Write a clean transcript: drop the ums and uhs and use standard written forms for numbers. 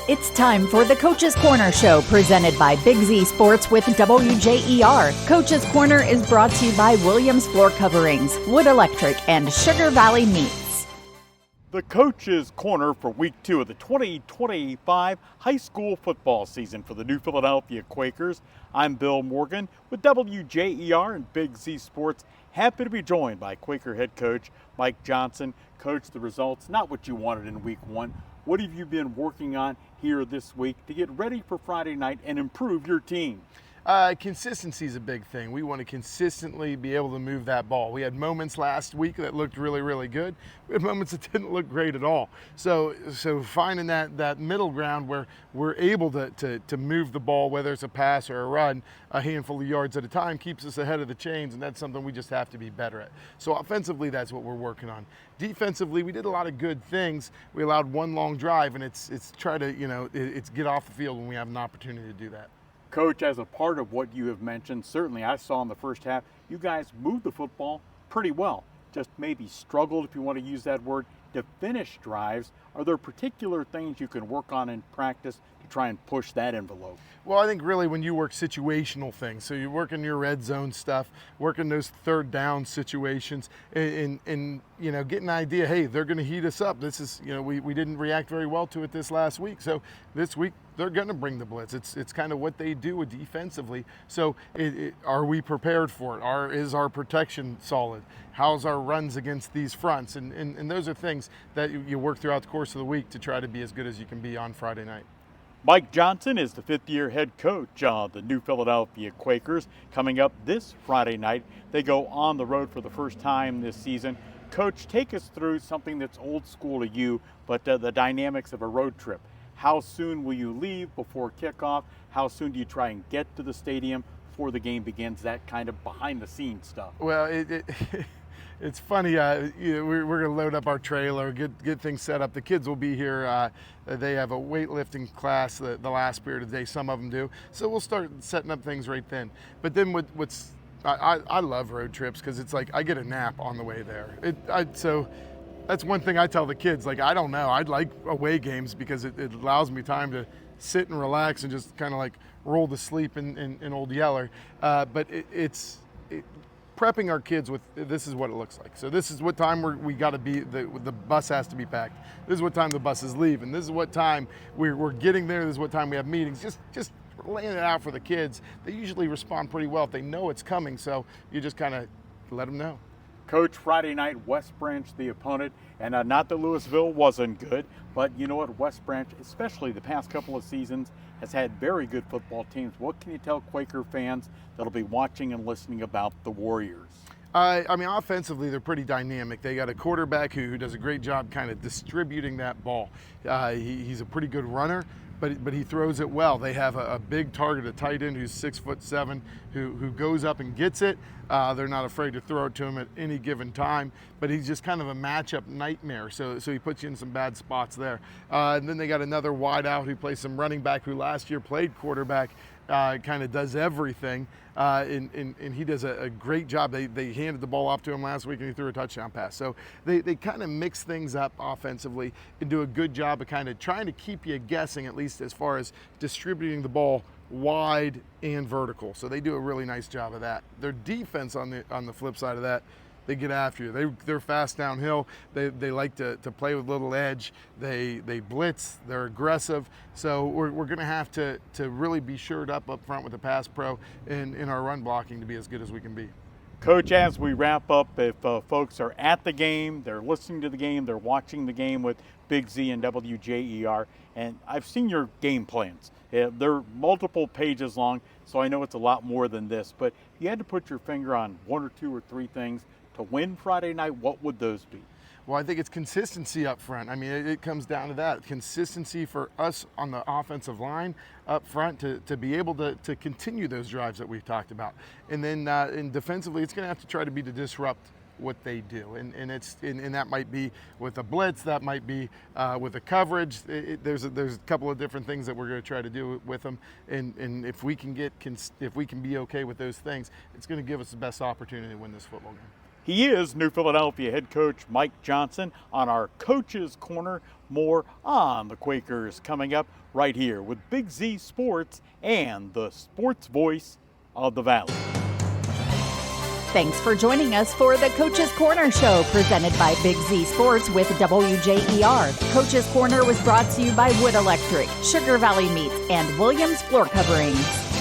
It's time for the Coach's Corner Show, presented by Big Z Sports with WJER. Coach's Corner is brought to you by Williams Floorcoverings, Wood Electric, and Sugar Valley Meats. The Coach's Corner for Week 2 of the 2025 high school football season for the New Philadelphia Quakers. I'm Bill Morgan with WJER and Big Z Sports. Happy to be joined by Quaker head coach Mike Johnson. Coach, the results, not what you wanted in Week 1. What have you been working on here this week to get ready for Friday night and improve your team? Consistency is a big thing. We want to consistently be able to move that ball. We had moments last week that looked really, really good. We had moments that didn't look great at all. So finding that middle ground where we're able to move the ball, whether it's a pass or a run, a handful of yards at a time, keeps us ahead of the chains, and that's something we just have to be better at. So offensively, that's what we're working on. Defensively, we did a lot of good things. We allowed one long drive, and it's try to, it's get off the field when we have an opportunity to do that. Coach, as a part of what you have mentioned, certainly I saw in the first half, you guys moved the football pretty well. Just maybe struggled, if you want to use that word, to finish drives. Are there particular things you can work on in practice to try and push that envelope? Well, I think really when you work situational things, so you're working your red zone stuff, working those third down situations, and get an idea, hey, they're going to heat us up. This is, we didn't react very well to it this last week. So this week, they're going to bring the blitz. It's kind of what they do defensively. So are we prepared for it? Is our protection solid? How's our runs against these fronts? And those are things that you work throughout the course of the week to try to be as good as you can be on Friday night. Mike Johnson is the fifth-year head coach of the New Philadelphia Quakers. Coming up this Friday night, they go on the road for the first time this season. Coach, take us through something that's old school to you, but the dynamics of a road trip. How soon will you leave before kickoff? How soon do you try and get to the stadium before the game begins? That kind of behind-the-scenes stuff. Well, it's funny. We're going to load up our trailer, get things set up. The kids will be here. They have a weightlifting class the last period of the day. Some of them do. So we'll start setting up things right then. But then I love road trips because it's like I get a nap on the way there. So that's one thing I tell the kids. Like, I don't know. I'd like away games because it allows me time to sit and relax and just kind of like roll to sleep in Old Yeller. But it's prepping our kids with, this is what it looks like. So this is what time we got to be, the bus has to be packed. This is what time the buses leave. And this is what time we're getting there. This is what time we have meetings. Just laying it out for the kids. They usually respond pretty well if they know it's coming. So you just kind of let them know. Coach, Friday night, West Branch, the opponent, and not that Louisville wasn't good, but you know what, West Branch, especially the past couple of seasons, has had very good football teams. What can you tell Quaker fans that'll be watching and listening about the Warriors? Offensively, they're pretty dynamic. They got a quarterback who does a great job kind of distributing that ball. He's a pretty good runner, but he throws it well. They have a big target, a tight end who's 6'7", who goes up and gets it. They're not afraid to throw it to him at any given time, but he's just kind of a matchup nightmare. So he puts you in some bad spots there. And then they got another wide out who plays some running back who last year played quarterback. Kind of does everything, and he does a great job. They handed the ball off to him last week, and he threw a touchdown pass. So they kind of mix things up offensively and do a good job of kind of trying to keep you guessing, at least as far as distributing the ball wide and vertical. So they do a really nice job of that. Their defense on the flip side of that, they get after you. They're fast downhill. They like to play with little edge. They blitz. They're aggressive. So we're going to have to really be shored up front with the pass pro and in our run blocking to be as good as we can be. Coach, as we wrap up, if folks are at the game, they're listening to the game, they're watching the game with Big Z and WJER, and I've seen your game plans. They're multiple pages long, so I know it's a lot more than this, but if you had to put your finger on one or two or three things to win Friday night, what would those be? Well, I think it's consistency up front. It comes down to that. Consistency for us on the offensive line up front to be able to continue those drives that we've talked about. And then defensively, it's going to have to try to be to disrupt what they do. And that might be with a blitz, that might be with a coverage. There's a couple of different things that we're going to try to do with them. And if we can be okay with those things, it's going to give us the best opportunity to win this football game. He is New Philadelphia head coach Mike Johnson on our Coach's Corner. More on the Quakers coming up right here with Big Z Sports and the sports voice of the Valley. Thanks for joining us for the Coach's Corner Show presented by Big Z Sports with WJER. Coach's Corner was brought to you by Wood Electric, Sugar Valley Meats, and Williams Floorcoverings.